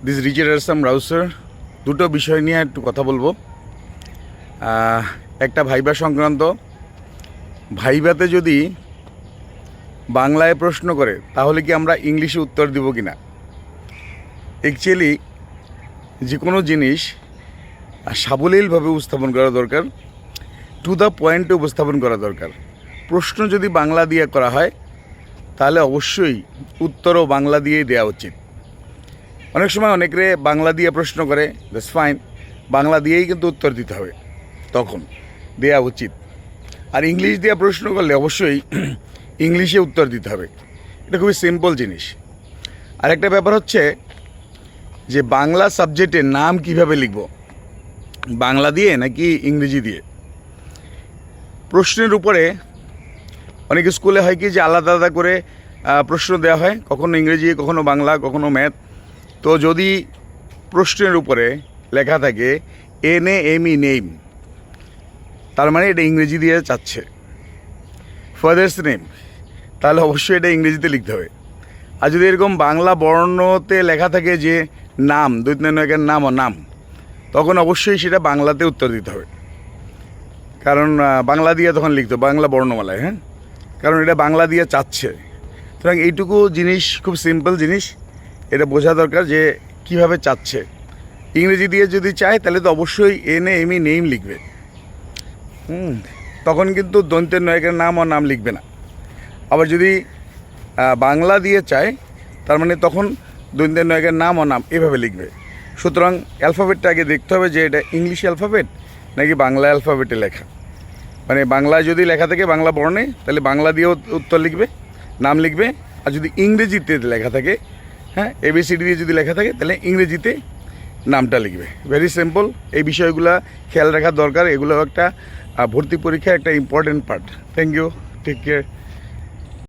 This Richard আরসাম রাউসার দুটো বিষয় নিয়ে একটু কথা বলবো। একটা ভাইবা সংক্রান্ত। ভাইবাতে যদি বাংলায় প্রশ্ন করে তাহলে কি আমরা ইংলিশে উত্তর দিব কি না? অ্যাকচুয়ালি যে কোনো জিনিস সাবলীলভাবে উপস্থাপন করা দরকার, টু দ্য পয়েন্টে উপস্থাপন করা দরকার। প্রশ্ন যদি বাংলা দিয়ে করা হয় তাহলে অবশ্যই উত্তরও বাংলা দিয়েই দেওয়া উচিত। অনেক সময় অনেকে বাংলা দিয়ে প্রশ্ন করে, দ্যাটস ফাইন, বাংলা দিয়েই কিন্তু উত্তর দিতে হবে, তখন দেওয়া উচিত। আর ইংলিশ দিয়ে প্রশ্ন করলে অবশ্যই ইংলিশে উত্তর দিতে হবে। এটা খুবই সিম্পল জিনিস। আর একটা ব্যাপার হচ্ছে যে বাংলা সাবজেক্টের নাম কিভাবে লিখব, বাংলা দিয়ে নাকি ইংরেজি দিয়ে। প্রশ্নের উপরে অনেক স্কুলে হয় কি যে আলাদা আলাদা করে প্রশ্ন দেওয়া হয়, কখনো ইংরেজি, কখনো বাংলা, কখনো ম্যাথ। তো যদি প্রশ্নের উপরে লেখা থাকে NAME নেম, তার মানে এটা ইংরেজি দিয়ে চাচ্ছে। ফাদার্স নেম, তাহলে অবশ্যই এটা ইংরেজিতে লিখতে হবে। আর যদি এরকম বাংলা বর্ণতে লেখা থাকে যে নাম, দৈত্যনায়কের নাম ও নাম, তখন অবশ্যই সেটা বাংলাতে উত্তর দিতে হবে। কারণ বাংলা দিয়ে তখন লিখতে হবে, বাংলা বর্ণমালায়, হ্যাঁ, কারণ এটা বাংলা দিয়ে চাচ্ছে। সুতরাং এইটুকু জিনিস খুব সিম্পল জিনিস, এটা বোঝা দরকার যে কিভাবে চাচ্ছে। ইংরেজি দিয়ে যদি চায় তাহলে তো অবশ্যই NAME নেম লিখবে। তখন কিন্তু দন্তের নায়কের নাম ও নাম লিখবে না। আবার যদি বাংলা দিয়ে চায় তার মানে তখন দন্তের নায়কের নাম ও নাম এভাবে লিখবে। সুতরাং অ্যালফাবেটটা আগে দেখতে হবে যে এটা ইংলিশ অ্যালফাবেট নাকি বাংলা অ্যালফাবেটে লেখা। মানে বাংলায় যদি লেখা থাকে বাংলা বর্ণে, তাহলে বাংলা দিয়েও উত্তর লিখবে, নাম লিখবে। আর যদি ইংরেজিতে লেখা থাকে, হ্যাঁ, ABCD দিয়ে যদি লেখা থাকে, তাহলে ইংরেজিতে নামটা লিখবে। Very simple. এই বিষয়গুলো খেয়াল রাখার দরকার। এগুলো একটা ভর্তি পরীক্ষার একটা important part. Thank you, take care.